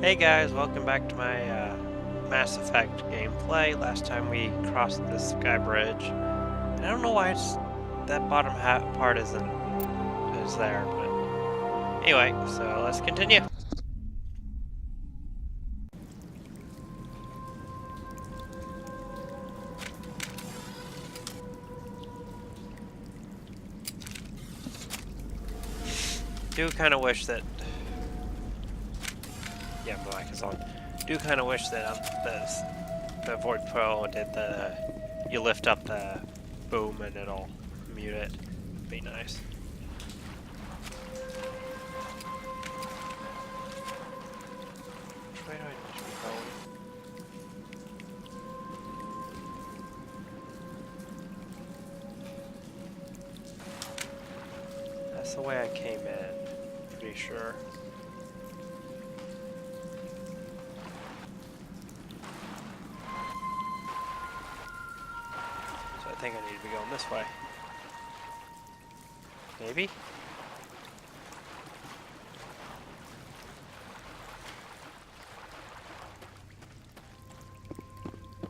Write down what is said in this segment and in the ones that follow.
Hey guys, welcome back to my Mass Effect gameplay. Last time we crossed the sky bridge. And I don't know why that bottom part is there, but anyway, so let's continue. Do kind of wish that. Yeah, my mic is on. Do kind of wish that the Void Pro did you lift up the boom and it'll mute it. Be nice. Which way do I need to be going? That's the way I came in. Pretty sure. I think I need to be going this way. Maybe?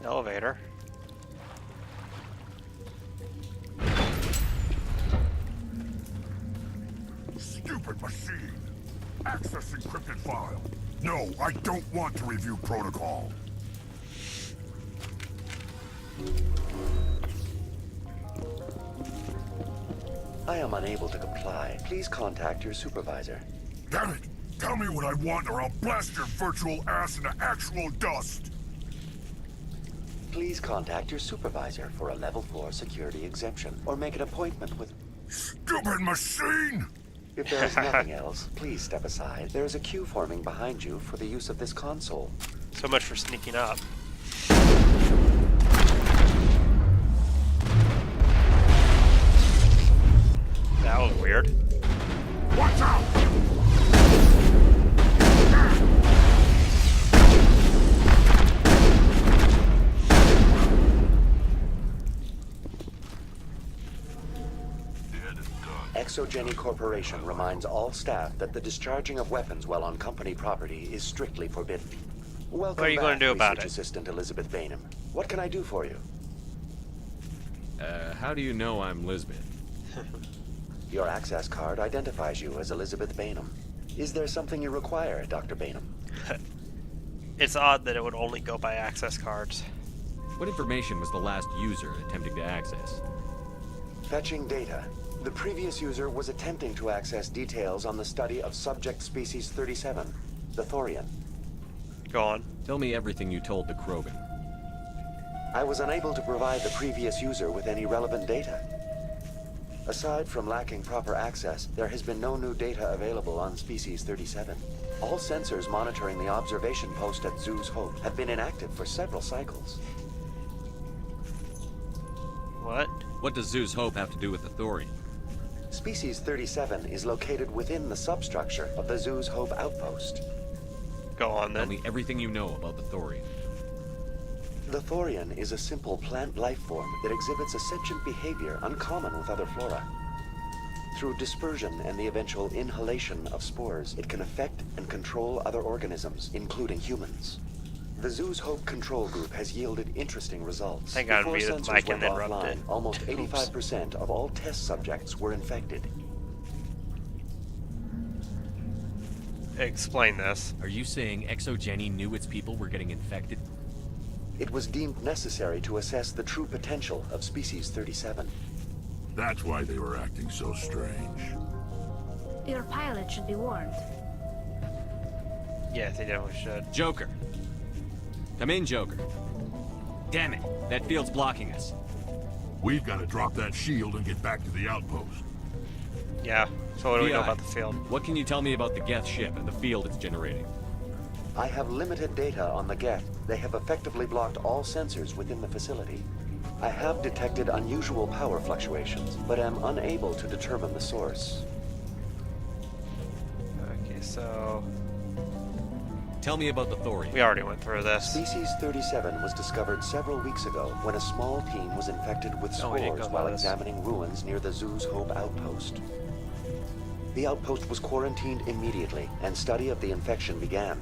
Elevator. Stupid machine! Access encrypted file. No, I don't want to review protocol. I am unable to comply. Please contact your supervisor. Damn it! Tell me what I want or I'll blast your virtual ass into actual dust! Please contact your supervisor for a level 4 security exemption, or make an appointment with... Stupid machine! If there is nothing else, please step aside. There is a queue forming behind you for the use of this console. So much for sneaking up. That was weird. Watch out! ExoGeni Corporation reminds all staff that the discharging of weapons while on company property is strictly forbidden. Welcome What are you going to do about it? Assistant Elizabeth Bainham. What can I do for you? How do you know I'm Lisbeth? Your access card identifies you as Elizabeth Bainham. Is there something you require, Dr. Bainham? It's odd that it would only go by access cards. What information was the last user attempting to access? Fetching data. The previous user was attempting to access details on the study of subject species 37, the Thorian. Go on. Tell me everything you told the Krogan. I was unable to provide the previous user with any relevant data. Aside from lacking proper access, there has been no new data available on species 37. All sensors monitoring the observation post at Zoo's Hope have been inactive for several cycles. What? What does Zoo's Hope have to do with the Thorian? Species 37 is located within the substructure of the Zoo's Hope outpost. Go on Tell then. me everything you know about the Thorian. The Thorian is a simple plant life form that exhibits a sentient behavior uncommon with other flora. Through dispersion and the eventual inhalation of spores, it can affect and control other organisms, including humans. The Zoo's Hope control group has yielded interesting results. Thank God Before muted the sensors mic and went then rubbed offline, it. almost Oops. 85% of all test subjects were infected. Explain this. Are you saying ExoGeni knew its people were getting infected? It was deemed necessary to assess the true potential of species 37. That's why they were acting so strange. Your pilot should be warned. Yeah, they definitely should. Joker! Come in, Joker. Damn it, that field's blocking us. We've got to drop that shield and get back to the outpost. Yeah. So what do we know PI, about the field? What can you tell me about the Geth ship and the field it's generating? I have limited data on the Geth. They have effectively blocked all sensors within the facility. I have detected unusual power fluctuations, but am unable to determine the source. Okay, so Tell me about the Thorian. we already went through this. Species 37 was discovered several weeks ago when a small team was infected with Oh, we didn't spores go while through this. examining ruins near the Zoo's Hope outpost. The outpost was quarantined immediately, and study of the infection began.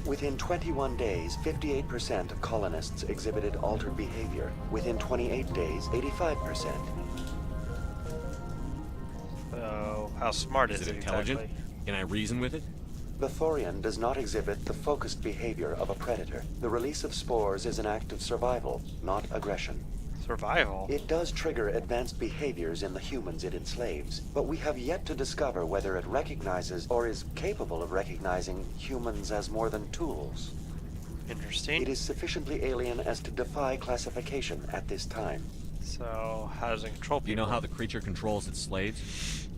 Within 21 days, 58% of colonists exhibited altered behavior. Within 28 days, 85%. So, how smart Is is it it intelligent? exactly? Can I reason with it? The Thorian does not exhibit the focused behavior of a predator. The release of spores is an act of survival, not aggression. Survival? It does trigger advanced behaviors in the humans it enslaves, but we have yet to discover whether it recognizes or is capable of recognizing humans as more than tools. Interesting. It is sufficiently alien as to defy classification at this time. So, how does it control people? Do you know how the creature controls its slaves?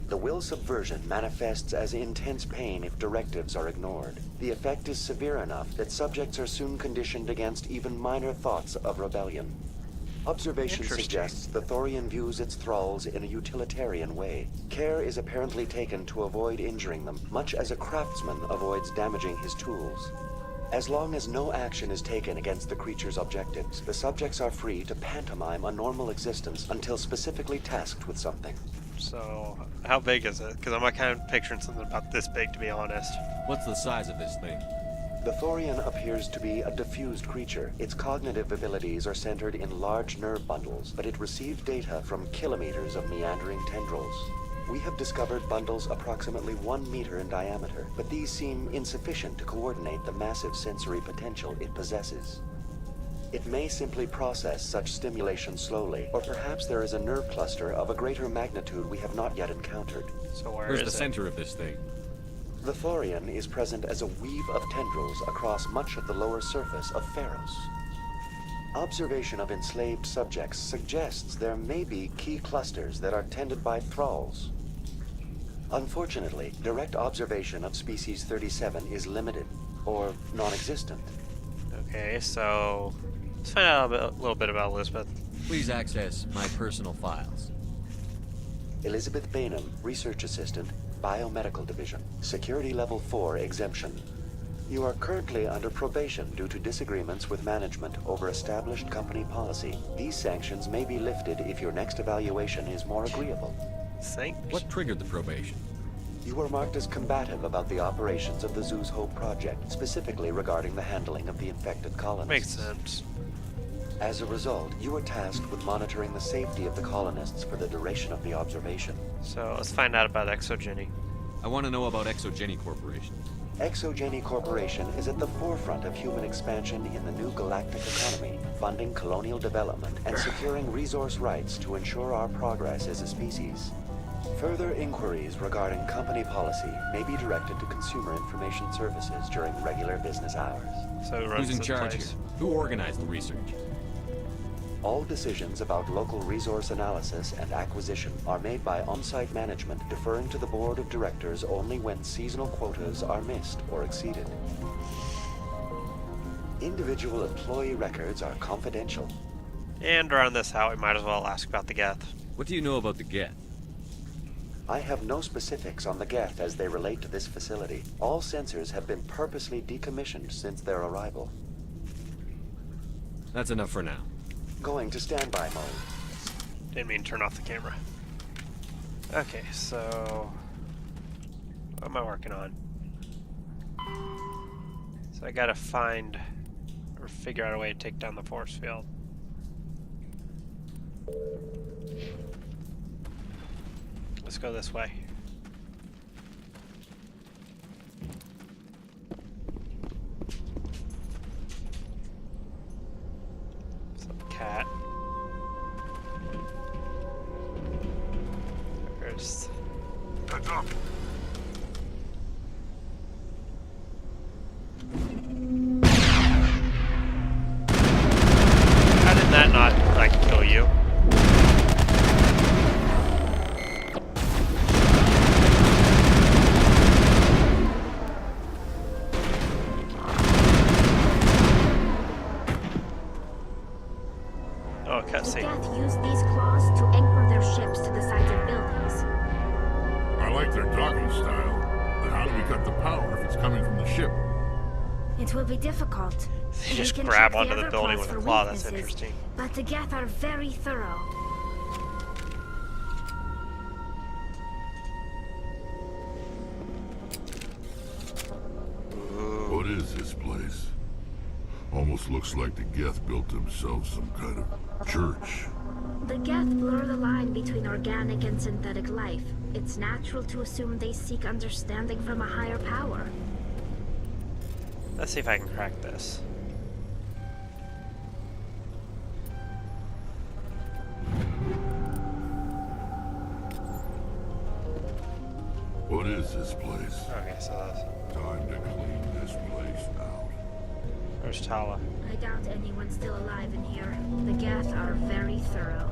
The will subversion manifests as intense pain if directives are ignored. The effect is severe enough that subjects are soon conditioned against even minor thoughts of rebellion. Observation Interesting. suggests the Thorian views its thralls in a utilitarian way. Care is apparently taken to avoid injuring them, much as a craftsman avoids damaging his tools. As long as no action is taken against the creature's objectives, the subjects are free to pantomime a normal existence until specifically tasked with something. So, how big is it? Because I'm kind of picturing something about this big, to be honest. What's the size of this thing? The Thorian appears to be a diffused creature. Its cognitive abilities are centered in large nerve bundles, but it receives data from kilometers of meandering tendrils. We have discovered bundles approximately 1 meter in diameter, but these seem insufficient to coordinate the massive sensory potential it possesses. It may simply process such stimulation slowly, or perhaps there is a nerve cluster of a greater magnitude we have not yet encountered. So where Where's is the it? center of this thing? The Thorian is present as a weave of tendrils across much of the lower surface of Pharos. Observation of enslaved subjects suggests there may be key clusters that are tended by thralls. Unfortunately, direct observation of species 37 is limited, or non-existent. Okay, so let's find out a little bit about Elizabeth. Please access my personal files. Elizabeth Bainham, Research Assistant, Biomedical Division, Security Level 4 exemption. You are currently under probation due to disagreements with management over established company policy. These sanctions may be lifted if your next evaluation is more agreeable. Thanks. What triggered the probation? You were marked as combative about the operations of the Zoo's Hope project, specifically regarding the handling of the infected colonists. Makes sense. As a result, you were tasked with monitoring the safety of the colonists for the duration of the observation. So let's find out about ExoGeni. I want to know about ExoGeni Corporation. ExoGeni Corporation is at the forefront of human expansion in the new galactic economy, funding colonial development and securing resource rights to ensure our progress as a species. Further inquiries regarding company policy may be directed to Consumer Information Services during regular business hours. So who runs Who's in this charge place? here? Who organized the research? All decisions about local resource analysis and acquisition are made by on-site management, deferring to the board of directors only when seasonal quotas are missed or exceeded. Individual employee records are confidential. And to round this out, we might as well ask about the Geth. What do you know about the Geth? I have no specifics on the Geth as they relate to this facility. All sensors have been purposely decommissioned since their arrival. That's enough for now. Going to standby mode. Didn't mean to turn off the camera. Okay, so what am I working on? So I gotta find or figure out a way to take down the force field. Let's go this way. Some cat. There's Heads up! how did that not like kill you? Oh, The cutscene. Geth use these claws to anchor their ships to the sides of buildings. I like their docking style, but how do we cut the power if it's coming from the ship? It will be difficult. They We just can grab check onto the other building plots with a for claw. That's weaknesses, interesting. But the Geth are very thorough. What is it? Almost looks like the Geth built themselves some kind of church. The Geth blur the line between organic and synthetic life. It's natural to assume they seek understanding from a higher power. Let's see if I can crack this. What is this place? Okay, so Time to clean this place out. there's Tala. I doubt anyone's still alive in here. The Geth are very thorough.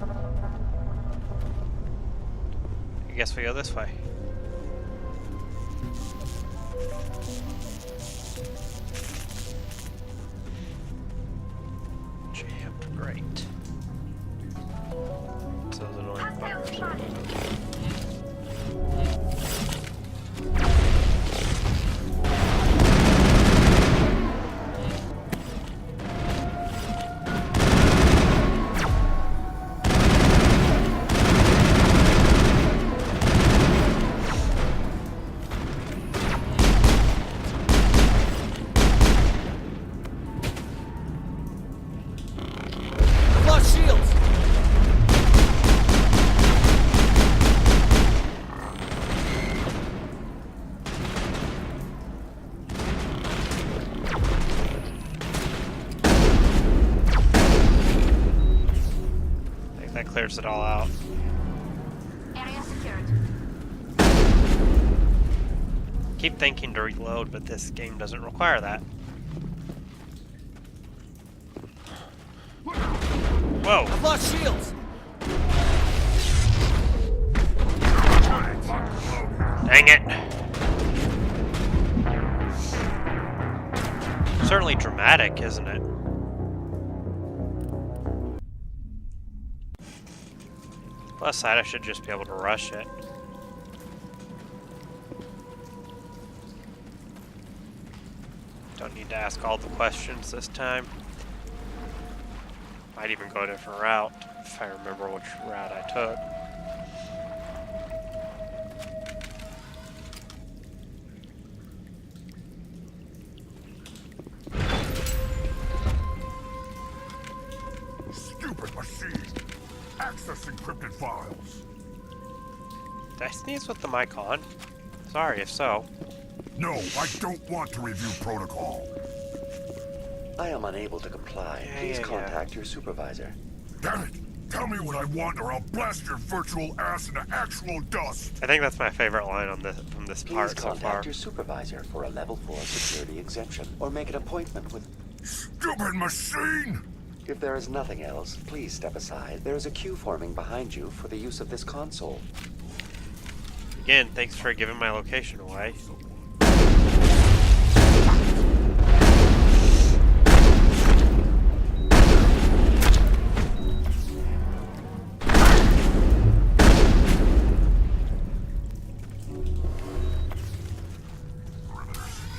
I guess we go this way. Jammed, great. So those annoying Hostile buggers. spotted. I've lost shields! I think that clears it all out. Area secured. Keep thinking to reload, but this game doesn't require that. Whoa! I've lost shields! Dang it! Certainly dramatic, isn't it? Plus side, I should just be able to rush it. Don't need to ask all the questions this time. Might even go a different route, if I remember which route I took. Stupid machine! Access encrypted files! Did I sneeze with the mic on? Sorry if so. No, I don't want to review protocol. I am unable to comply. Please yeah. contact your supervisor. Damn it! Tell me what I want or I'll blast your virtual ass into actual dust! I think that's my favorite line on this from this Please part so far. contact your supervisor for a level 4 security exemption or make an appointment with... Stupid machine! If there is nothing else, please step aside. There is a queue forming behind you for the use of this console. Again, thanks for giving my location away.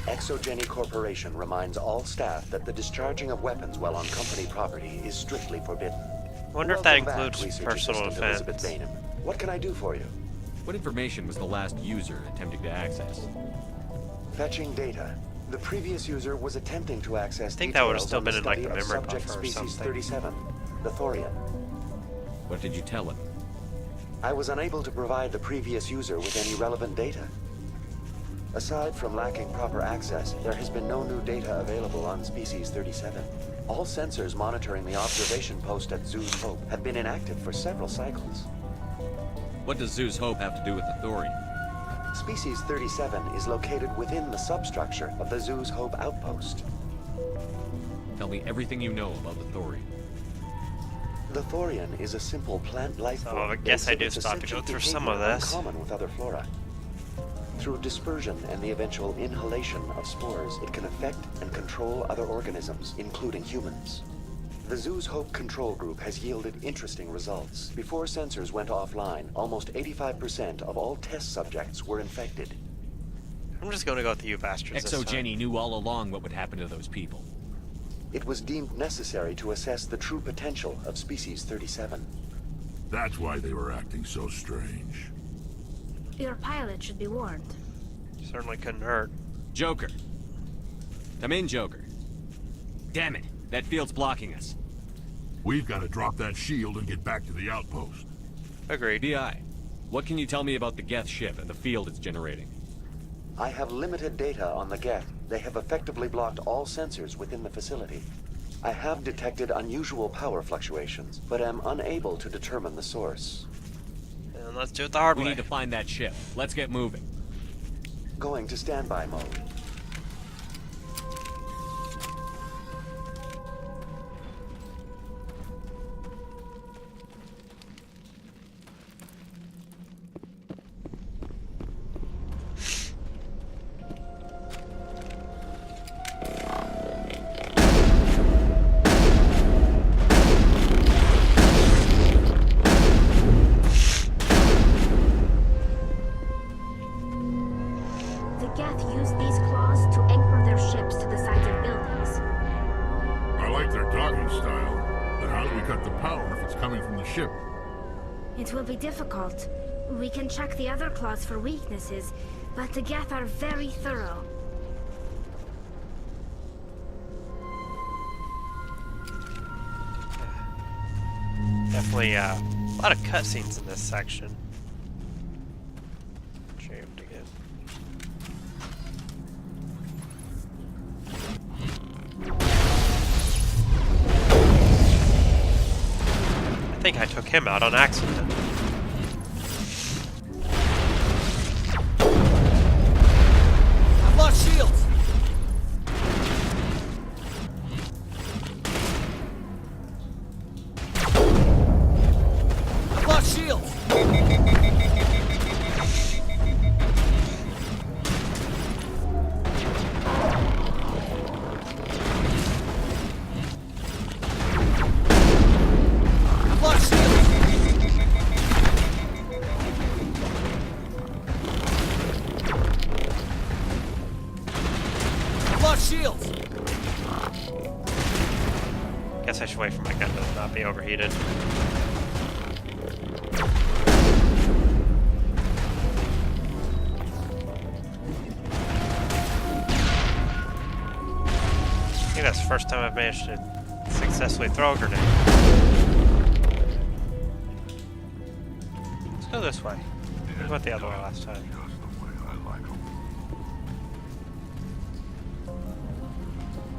ExoGeni Corporation reminds all staff that the discharging of weapons while on company property is strictly forbidden. I wonder if that Welcome back, includes Research personal Assistant Elizabeth defense. Bainham. What can I do for you? What information was the last user attempting to access? Fetching data. The previous user was attempting to access I think that would have details still on the been in, like, study the of memory subject buffer or species something. 37, the Thorian. What did you tell him? I was unable to provide the previous user with any relevant data. Aside from lacking proper access, there has been no new data available on species 37. All sensors monitoring the observation post at Zeus Hope have been inactive for several cycles. What does Zeus Hope have to do with the Thorian? Species 37 is located within the substructure of the Zeus Hope outpost. Tell me everything you know about the Thorian. The Thorian is a simple plant life So, form. I that guess I do exhibits still have to go essential through some of behavior this. Uncommon with other flora. Through dispersion and the eventual inhalation of spores, it can affect and control other organisms, including humans. The Zeus Hope control group has yielded interesting results. Before sensors went offline, almost 85% of all test subjects were infected. I'm just going to go with you bastards this time. ExoGeni knew all along what would happen to those people. It was deemed necessary to assess the true potential of species 37. That's why they were acting so strange. Your pilot should be warned. Certainly couldn't hurt. Joker. Come in, Joker. Damn it. That field's blocking us. We've got to drop that shield and get back to the outpost. Agreed. BI, what can you tell me about the Geth ship and the field it's generating? I have limited data on the Geth. They have effectively blocked all sensors within the facility. I have detected unusual power fluctuations, but am unable to determine the source. And let's do it the hard We way. need to find that ship. Let's get moving. Going to standby mode. The Geth use these claws to anchor their ships to the sides of buildings. I like their docking style, but how do we cut the power if it's coming from the ship? It will be difficult. We can check the other claws for weaknesses, but the Geth are very thorough. Definitely a lot of cutscenes in this section. Jammed again. I think I took him out on accident. I've lost shields! I've lost shields! I've lost shields! I've lost shields! Guess I should wait for my gun to not be overheated. I think that's the first time I've managed to successfully throw a grenade. Let's go this way. We went the other way last time. Just the way I like 'em.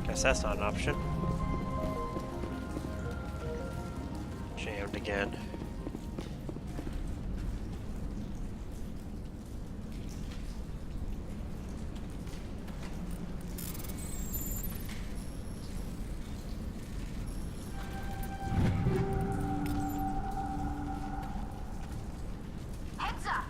Guess that's not an option. Jammed again. Heads up!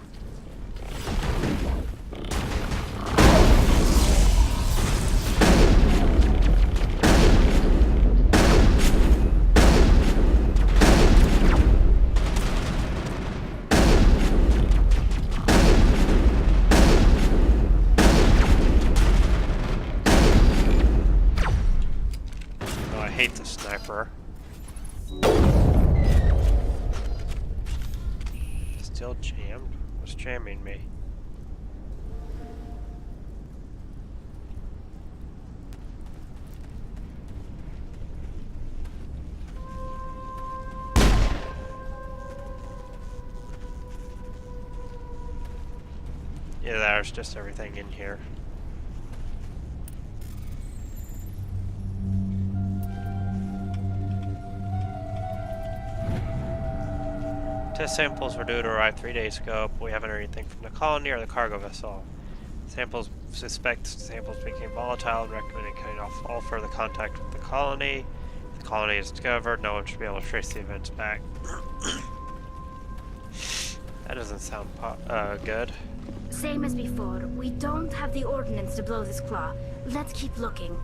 Oh, I hate the sniper. Still jammed? What's jamming me? Yeah, there's just everything in here. Test samples were due to arrive 3 days ago, but we haven't heard anything from the colony or the cargo vessel. Samples suspect samples became volatile and recommended cutting off all further contact with the colony. If the colony is discovered, no one should be able to trace the events back. That doesn't sound good. Same as before, we don't have the ordnance to blow this claw. Let's keep looking.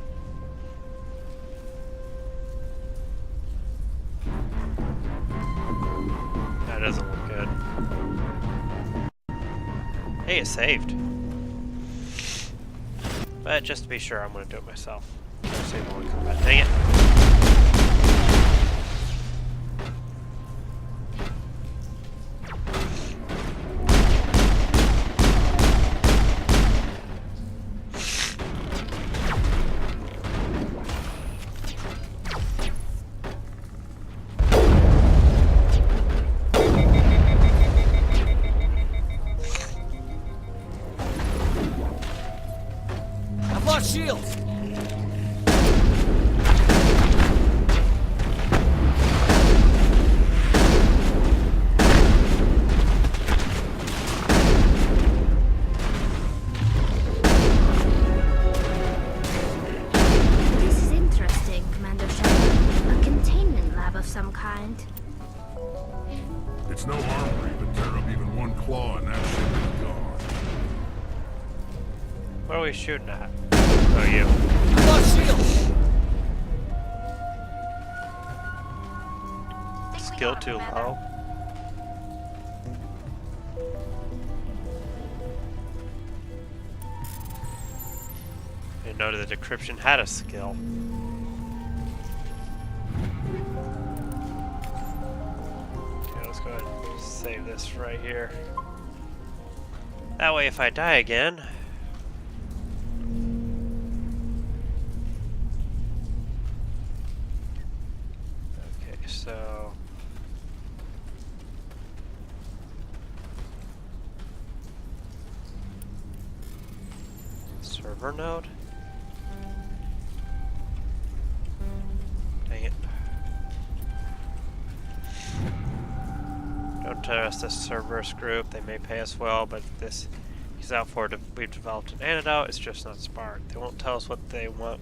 That doesn't look good. Hey, it saved. But just to be sure, I'm going to do it myself. Save only combat. Dang it. Lost shields! This is interesting, Commander Shepard. A containment lab of some kind. It's no armory to tear up even one claw in that ship is gone. What are we shooting at? Oh, you. Lost shields! Skill too low. Didn't know that the decryption had a skill. Okay, let's go ahead and save this right here. That way, if I die again. Okay, so. Server node? Dang it. Don't trust this Cerberus group. They may pay us well, but this is out for we've developed an antidote. It's just not smart. They won't tell us what they want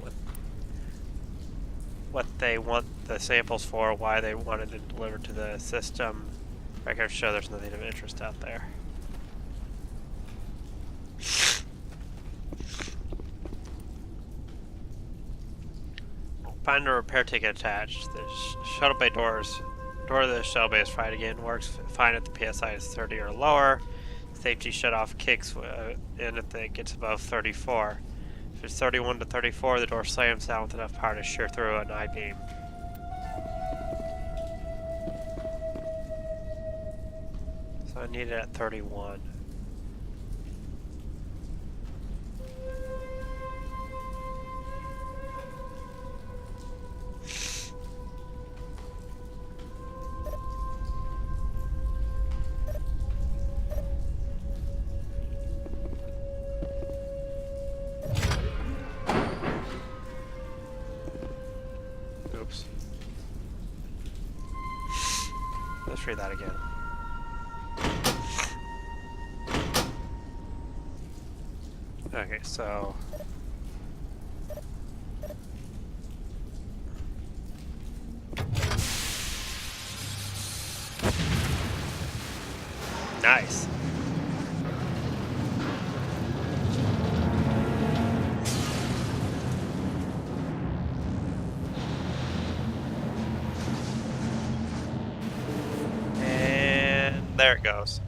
the samples for, why they wanted it delivered to the system. Records show there's nothing of interest out there. Find a repair ticket attached. The shuttle bay door of the shuttle bay is fried again. Works fine if the PSI is 30 or lower. Safety shutoff kicks in if it gets above 34. If it's 31 to 34, the door slams down with enough power to shear through an I-beam. So I need it at 31. Oops. Let's read that again. Okay, so nice. And there it goes.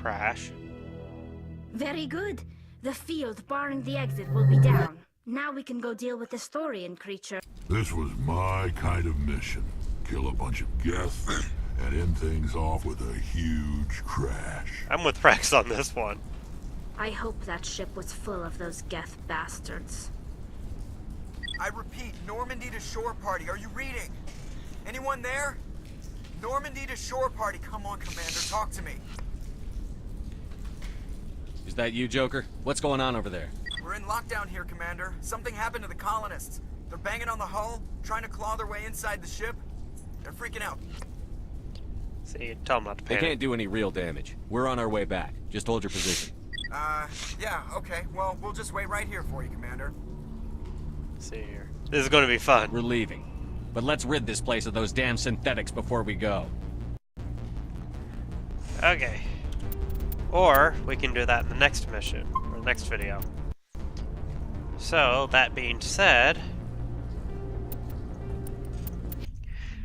Crash. Very good. The field barring the exit will be down. Now we can go deal with the Storian creature. This was my kind of mission. Kill a bunch of Geth and end things off with a huge crash. I'm with Rex on this one. I hope that ship was full of those Geth bastards. I repeat, Normandy to shore party. Are you reading? Anyone there? Normandy to shore party. Come on, Commander, talk to me. Is that you, Joker? What's going on over there? We're in lockdown here, Commander. Something happened to the colonists. They're banging on the hull, trying to claw their way inside the ship. They're freaking out. See, tell them not to They panic. can't do any real damage. We're on our way back. Just hold your position. Yeah, okay. Well, we'll just wait right here for you, Commander. See here. This is going to be fun. We're leaving. But let's rid this place of those damn synthetics before we go. Okay. Or we can do that in the next mission, or next video. So, that being said,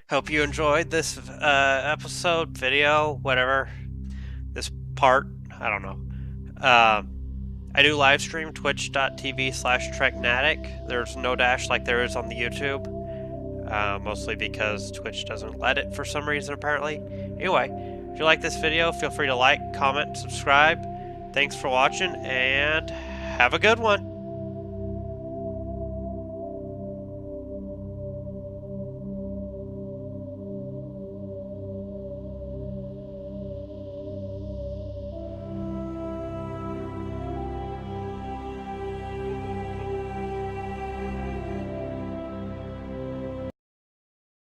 hope you enjoyed this episode, video, whatever. This part, I don't know. I do live stream twitch.tv/Treknatic. There's no dash like there is on the YouTube. Mostly because Twitch doesn't let it for some reason, apparently. Anyway, if you like this video, feel free to like, comment, subscribe. Thanks for watching, and have a good one.